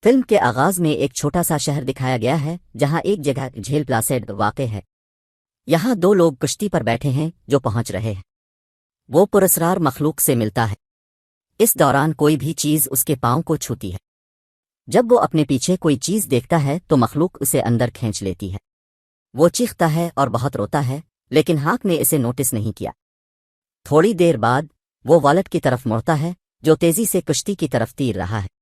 Film کے آغاز میں ایک چھوٹا سا شہر دکھایا گیا ہے جہاں ایک جگہ جھیل پلاسیڈ واقع ہے۔ یہاں دو لوگ کشتی پر بیٹھے ہیں جو پہنچ رہے ہیں۔ وہ پراسرار مخلوق سے ملتا ہے۔ اس دوران کوئی بھی چیز اس کے پاؤں کو چھوتی ہے۔ جب وہ اپنے پیچھے کوئی چیز دیکھتا ہے تو مخلوق اسے اندر کھینچ لیتی ہے۔ وہ چیختا ہے اور بہت روتا ہے، لیکن ہانک نے اسے نوٹس نہیں کیا۔ تھوڑی دیر بعد وہ والٹ کی طرف مڑتا ہے جو تیزی سے کشتی کی طرف تیر رہا ہے۔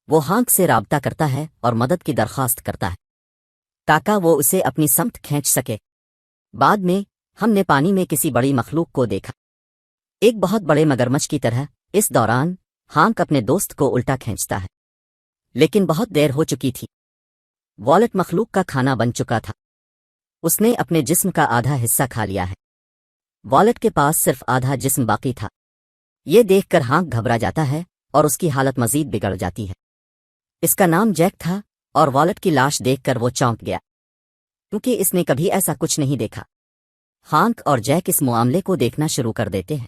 وہ ہانک سے رابطہ کرتا ہے اور مدد کی درخواست کرتا ہے تاکہ وہ اسے اپنی سمت کھینچ سکے۔ بعد میں ہم نے پانی میں کسی بڑی مخلوق کو دیکھا، ایک بہت بڑے مگرمچھ کی طرح۔ اس دوران ہانک اپنے دوست کو الٹا کھینچتا ہے، لیکن بہت دیر ہو چکی تھی۔ والٹ مخلوق کا کھانا بن چکا تھا۔ اس نے اپنے جسم کا آدھا حصہ کھا لیا ہے۔ والٹ کے پاس صرف آدھا جسم باقی تھا۔ یہ دیکھ کر ہانک گھبرا جاتا ہے اور اس کی حالت مزید بگڑ جاتی ہے۔ اس کا نام جیک تھا اور والٹ کی لاش دیکھ کر وہ چونک گیا، کیونکہ اس نے کبھی ایسا کچھ نہیں دیکھا۔ ہانک اور جیک اس معاملے کو دیکھنا شروع کر دیتے ہیں۔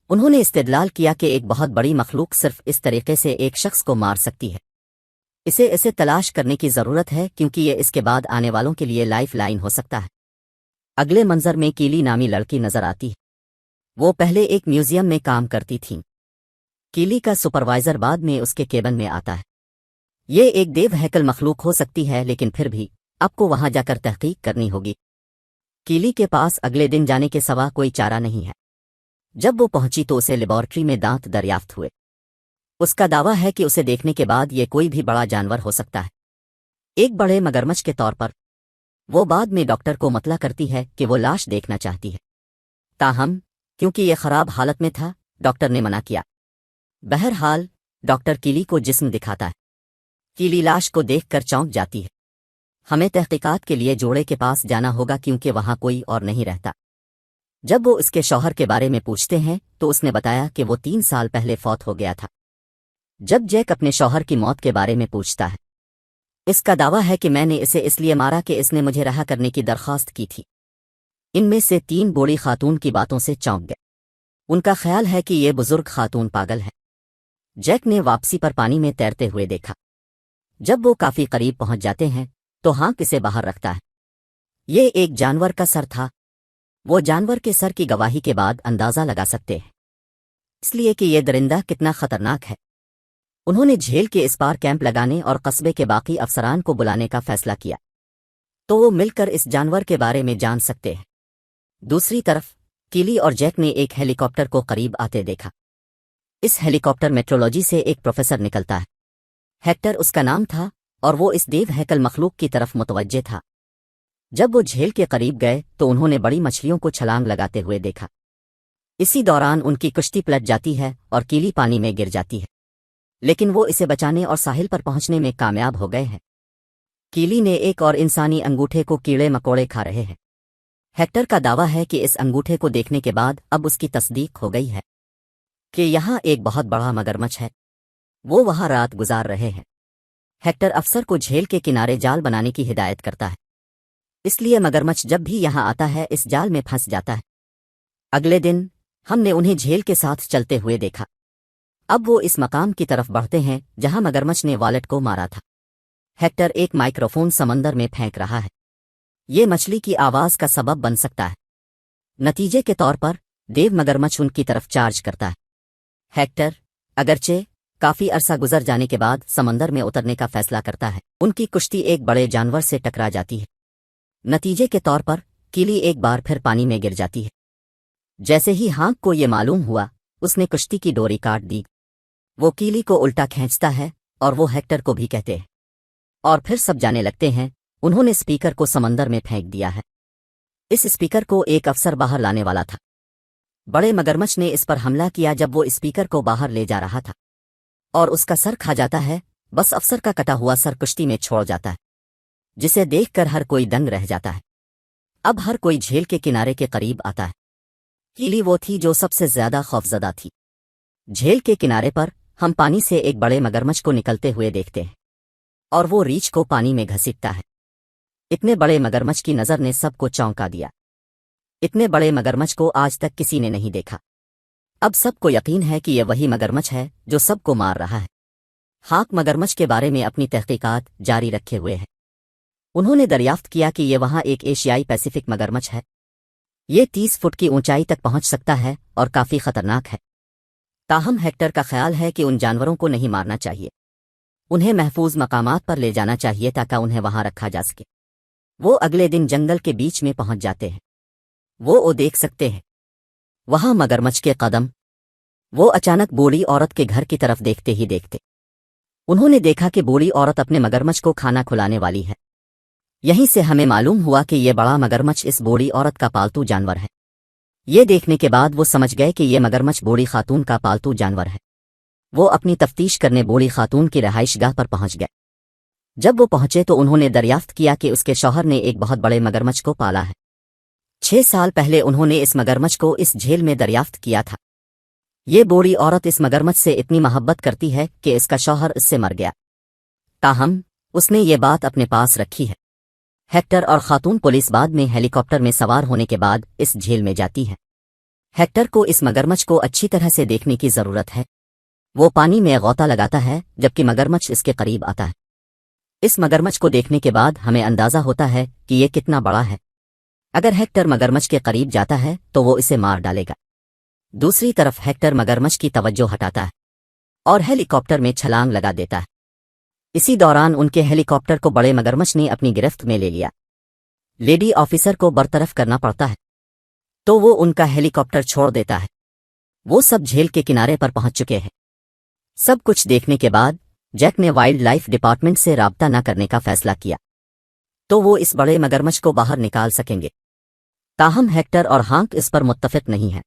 انہوں نے استدلال کیا کہ ایک بہت بڑی مخلوق صرف اس طریقے سے ایک شخص کو مار سکتی ہے۔ اسے تلاش کرنے کی ضرورت ہے کیونکہ یہ اس کے بعد آنے والوں کے لیے لائف لائن ہو سکتا ہے۔ اگلے منظر میں کیلی نامی لڑکی نظر آتی ہے۔ وہ پہلے ایک میوزیم میں کام کرتی تھیں۔ کیلی کا سپروائزر بعد میں اس کے کیبن میں آتا ہے۔ یہ ایک دیو ہیکل مخلوق ہو سکتی ہے، لیکن پھر بھی آپ کو وہاں جا کر تحقیق کرنی ہوگی۔ کیلی کے پاس اگلے دن جانے کے سوا کوئی چارہ نہیں ہے۔ جب وہ پہنچی تو اسے لیبارٹری میں دانت دریافت ہوئے۔ اس کا دعویٰ ہے کہ اسے دیکھنے کے بعد یہ کوئی بھی بڑا جانور ہو سکتا ہے، ایک بڑے مگرمچھ کے طور پر۔ وہ بعد میں ڈاکٹر کو مطلع کرتی ہے کہ وہ لاش دیکھنا چاہتی ہے، تاہم کیونکہ یہ خراب حالت میں تھا ڈاکٹر نے منع کیا۔ بہرحال ڈاکٹر کیلی کو جسم دکھاتا ہے۔ کیلی لاش کو دیکھ کر چونک جاتی ہے۔ ہمیں تحقیقات کے لیے جوڑے کے پاس جانا ہوگا کیونکہ وہاں کوئی اور نہیں رہتا۔ جب وہ اس کے شوہر کے بارے میں پوچھتے ہیں تو اس نے بتایا کہ وہ 3 سال پہلے فوت ہو گیا تھا۔ جب جیک اپنے شوہر کی موت کے بارے میں پوچھتا ہے، اس کا دعویٰ ہے کہ میں نے اسے اس لیے مارا کہ اس نے مجھے رہا کرنے کی درخواست کی تھی۔ ان میں سے 3 بوڑھی خاتون کی باتوں سے چونک گئے۔ ان کا خیال ہے کہ یہ بزرگ خاتون پاگل ہے۔ جیک نے واپسی پر پانی میں تیرتے ہوئے دیکھا۔ جب وہ کافی قریب پہنچ جاتے ہیں تو ہانک اسے باہر رکھتا ہے۔ یہ ایک جانور کا سر تھا۔ وہ جانور کے سر کی گواہی کے بعد اندازہ لگا سکتے ہیں، اس لیے کہ یہ درندہ کتنا خطرناک ہے۔ انہوں نے جھیل کے اس پار کیمپ لگانے اور قصبے کے باقی افسران کو بلانے کا فیصلہ کیا تو وہ مل کر اس جانور کے بارے میں جان سکتے ہیں۔ دوسری طرف کیلی اور جیک نے ایک ہیلی کاپٹر کو قریب آتے دیکھا۔ اس ہیلی کاپٹر میٹرولوجی سے ایک پروفیسر نکلتا ہے، ہیکٹر اس کا نام تھا، اور وہ اس دیو ہیکل مخلوق کی طرف متوجہ تھا۔ جب وہ جھیل کے قریب گئے تو انہوں نے بڑی مچھلیوں کو چھلانگ لگاتے ہوئے دیکھا۔ اسی دوران ان کی کشتی پلٹ جاتی ہے اور کیلی پانی میں گر جاتی ہے، لیکن وہ اسے بچانے اور ساحل پر پہنچنے میں کامیاب ہو گئے ہیں۔ کیلی نے ایک اور انسانی انگوٹھے کو کیڑے مکوڑے کھا رہے ہیں۔ ہیکٹر کا دعویٰ ہے کہ اس انگوٹھے کو دیکھنے کے بعد اب اس کی تصدیق ہو گئی ہے کہ یہاں ایک بہت بڑا مگرمچھ ہے۔ وہ وہاں رات گزار رہے ہیں۔ ہیکٹر افسر کو جھیل کے کنارے جال بنانے کی ہدایت کرتا ہے، اس لیے مگرمچھ جب بھی یہاں آتا ہے اس جال میں پھنس جاتا ہے۔ اگلے دن ہم نے انہیں جھیل کے ساتھ چلتے ہوئے دیکھا۔ اب وہ اس مقام کی طرف بڑھتے ہیں جہاں مگرمچھ نے والٹ کو مارا تھا۔ ہیکٹر ایک مائکروفون سمندر میں پھینک رہا ہے۔ یہ مچھلی کی آواز کا سبب بن سکتا ہے۔ نتیجے کے طور پر دیو مگرمچھ ان کی طرف چارج کرتا ہے۔ ہیکٹر اگرچہ کافی عرصہ گزر جانے کے بعد سمندر میں اترنے کا فیصلہ کرتا ہے، ان کی کشتی ایک بڑے جانور سے ٹکرا جاتی ہے۔ نتیجے کے طور پر کیلی ایک بار پھر پانی میں گر جاتی ہے۔ جیسے ہی ہانک کو یہ معلوم ہوا اس نے کشتی کی ڈوری کاٹ دی۔ وہ کیلی کو الٹا کھینچتا ہے اور وہ ہیکٹر کو بھی کہتے ہیں، اور پھر سب جانے لگتے ہیں۔ انہوں نے اسپیکر کو سمندر میں پھینک دیا ہے۔ اس اسپیکر کو ایک افسر باہر لانے والا تھا۔ بڑے مگرمچھ نے اس پر حملہ کیا جب وہ اسپیکر کو باہر لے جا رہا تھا، اور اس کا سر کھا جاتا ہے۔ بس افسر کا کٹا ہوا سر کشتی میں چھوڑ جاتا ہے، جسے دیکھ کر ہر کوئی دنگ رہ جاتا ہے۔ اب ہر کوئی جھیل کے کنارے کے قریب آتا ہے۔ کیلی وہ تھی جو سب سے زیادہ خوفزدہ تھی۔ جھیل کے کنارے پر ہم پانی سے ایک بڑے مگرمچھ کو نکلتے ہوئے دیکھتے ہیں، اور وہ ریچھ کو پانی میں گھسیٹتا ہے۔ اتنے بڑے مگرمچھ کی نظر نے سب کو چونکا دیا۔ اتنے بڑے مگرمچھ کو آج تک کسی نے نہیں دیکھا۔ اب سب کو یقین ہے کہ یہ وہی مگرمچھ ہے جو سب کو مار رہا ہے۔ ہاک مگرمچھ کے بارے میں اپنی تحقیقات جاری رکھے ہوئے ہیں۔ انہوں نے دریافت کیا کہ یہ وہاں ایک ایشیائی پیسیفک مگرمچھ ہے۔ یہ 30 فٹ کی اونچائی تک پہنچ سکتا ہے اور کافی خطرناک ہے۔ تاہم ہیکٹر کا خیال ہے کہ ان جانوروں کو نہیں مارنا چاہیے، انہیں محفوظ مقامات پر لے جانا چاہیے تاکہ انہیں وہاں رکھا جا سکے۔ وہ اگلے دن جنگل کے بیچ میں پہنچ جاتے ہیں۔ وہ دیکھ سکتے ہیں وہاں مگرمچھ کے قدم۔ وہ اچانک بوڑھی عورت کے گھر کی طرف دیکھتے ہی دیکھتے انہوں نے دیکھا کہ بوڑھی عورت اپنے مگرمچھ کو کھانا کھلانے والی ہے۔ یہیں سے ہمیں معلوم ہوا کہ یہ بڑا مگرمچھ اس بوڑھی عورت کا پالتو جانور ہے۔ یہ دیکھنے کے بعد وہ سمجھ گئے کہ یہ مگرمچھ بوڑھی خاتون کا پالتو جانور ہے۔ وہ اپنی تفتیش کرنے بوڑھی خاتون کی رہائش گاہ پر پہنچ گئے۔ جب وہ پہنچے تو انہوں نے دریافت کیا کہ اس کے شوہر نے ایک بہت بڑے مگرمچھ کو پالا ہے۔ 6 سال پہلے انہوں نے اس مگرمچھ کو اس جھیل میں دریافت کیا تھا۔ یہ بوڑھی عورت اس مگرمچھ سے اتنی محبت کرتی ہے کہ اس کا شوہر اس سے مر گیا، تاہم اس نے یہ بات اپنے پاس رکھی ہے۔ ہیکٹر اور خاتون پولیس بعد میں ہیلی کاپٹر میں سوار ہونے کے بعد اس جھیل میں جاتی ہے۔ ہیکٹر کو اس مگرمچھ کو اچھی طرح سے دیکھنے کی ضرورت ہے۔ وہ پانی میں غوطہ لگاتا ہے جبکہ مگرمچھ اس کے قریب آتا ہے۔ اس مگرمچھ کو دیکھنے کے بعد ہمیں اندازہ ہوتا ہے کہ یہ کتنا بڑا ہے۔ اگر ہیکٹر مگرمچھ کے قریب جاتا ہے تو وہ اسے مار ڈالے گا۔ دوسری طرف ہیکٹر مگرمچھ کی توجہ ہٹاتا ہے اور ہیلی کاپٹر میں چھلانگ لگا دیتا ہے۔ اسی دوران ان کے ہیلی کاپٹر کو بڑے مگرمچھ نے اپنی گرفت میں لے لیا۔ لیڈی آفیسر کو برطرف کرنا پڑتا ہے تو وہ ان کا ہیلی کاپٹر چھوڑ دیتا ہے۔ وہ سب جھیل کے کنارے پر پہنچ چکے ہیں۔ سب کچھ دیکھنے کے بعد جیک نے وائلڈ لائف ڈپارٹمنٹ سے رابطہ نہ کرنے کا فیصلہ کیا تو وہ اس بڑے مگرمچھ کو باہر نکال سکیں گے۔ تاہم ہیکٹر اور ہانک اس پر متفق نہیں ہیں۔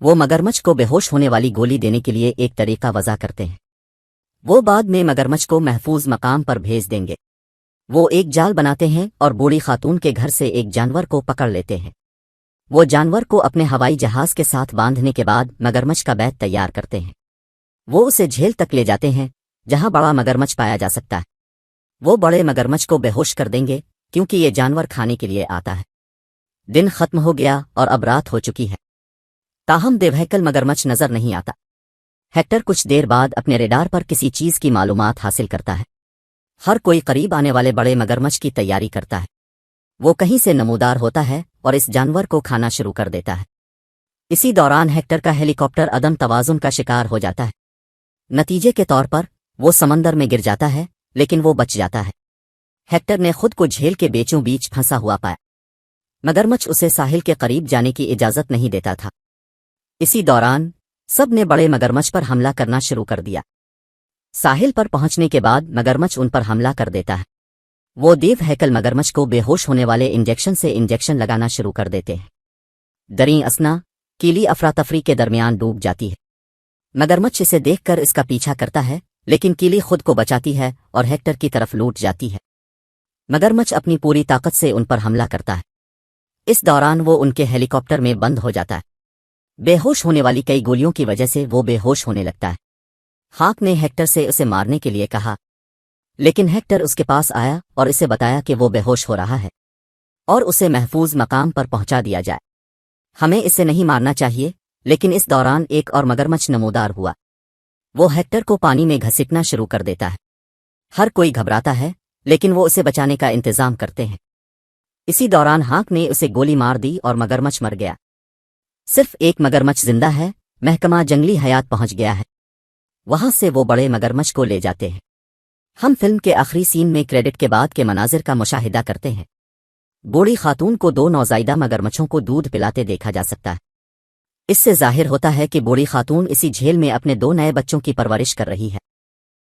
وہ مگرمچھ کو بے ہوش ہونے والی گولی دینے کے لیے ایک طریقہ وضع کرتے ہیں۔ وہ بعد میں مگرمچھ کو محفوظ مقام پر بھیج دیں گے۔ وہ ایک جال بناتے ہیں اور بوڑھی خاتون کے گھر سے ایک جانور کو پکڑ لیتے ہیں۔ وہ جانور کو اپنے ہوائی جہاز کے ساتھ باندھنے کے بعد مگرمچھ کا بیت تیار کرتے ہیں۔ وہ اسے جھیل تک لے جاتے ہیں جہاں بڑا مگرمچھ پایا جا سکتا ہے۔ وہ بڑے مگرمچھ کو بے ہوش کر دیں گے کیونکہ یہ جانور کھانے کے لیے آتا ہے۔ دن ختم ہو گیا اور اب رات ہو چکی ہے، تاہم دیوہیکل مگرمچھ نظر نہیں آتا۔ ہیکٹر کچھ دیر بعد اپنے ریڈار پر کسی چیز کی معلومات حاصل کرتا ہے۔ ہر کوئی قریب آنے والے بڑے مگرمچھ کی تیاری کرتا ہے۔ وہ کہیں سے نمودار ہوتا ہے اور اس جانور کو کھانا شروع کر دیتا ہے۔ اسی دوران ہیکٹر کا ہیلی کاپٹر عدم توازن کا شکار ہو جاتا ہے۔ نتیجے کے طور پر وہ سمندر میں گر جاتا ہے لیکن وہ بچ جاتا ہے۔ ہیکٹر نے خود کو جھیل کے بیچوں بیچ پھنسا ہوا پایا۔ مگرمچھ اسے ساحل کے قریب جانے کی اجازت نہیں دیتا تھا۔ اسی دوران سب نے بڑے مگرمچھ پر حملہ کرنا شروع کر دیا۔ ساحل پر پہنچنے کے بعد مگرمچھ ان پر حملہ کر دیتا ہے۔ وہ دیو ہیکل مگرمچھ کو بے ہوش ہونے والے انجیکشن سے انجیکشن لگانا شروع کر دیتے ہیں۔ دریں اثنا کیلی افراتفری کے درمیان ڈوب جاتی ہے۔ مگرمچھ اسے دیکھ کر اس کا پیچھا کرتا ہے لیکن کیلی خود کو بچاتی ہے اور ہیکٹر کی طرف لوٹ جاتی ہے۔ مگرمچھ اپنی پوری طاقت سے ان پر حملہ کرتا ہے۔ اس دوران وہ ان کے ہیلی کاپٹر میں بند ہو جاتا ہے۔ بے ہوش ہونے والی کئی گولیوں کی وجہ سے وہ بے ہوش ہونے لگتا ہے۔ ہاک نے ہیکٹر سے اسے مارنے کے لیے کہا لیکن ہیکٹر اس کے پاس آیا اور اسے بتایا کہ وہ بے ہوش ہو رہا ہے اور اسے محفوظ مقام پر پہنچا دیا جائے۔ ہمیں اسے نہیں مارنا چاہیے، لیکن اس دوران ایک اور مگرمچھ نمودار ہوا۔ وہ ہیکٹر کو پانی میں گھسیٹنا شروع کر دیتا ہے۔ ہر کوئی گھبراتا ہے لیکن وہ اسے بچانے کا انتظام کرتے ہیں۔ اسی دوران ہاک نے اسے گولی مار دی اور مگرمچھ مر گیا۔ صرف ایک مگرمچھ زندہ ہے۔ محکمہ جنگلی حیات پہنچ گیا ہے۔ وہاں سے وہ بڑے مگرمچھ کو لے جاتے ہیں۔ ہم فلم کے آخری سین میں کریڈٹ کے بعد کے مناظر کا مشاہدہ کرتے ہیں۔ بوڑھی خاتون کو 2 نوزائیدہ مگرمچھوں کو دودھ پلاتے دیکھا جا سکتا ہے۔ اس سے ظاہر ہوتا ہے کہ بوڑھی خاتون اسی جھیل میں اپنے 2 نئے بچوں کی پرورش کر رہی ہے۔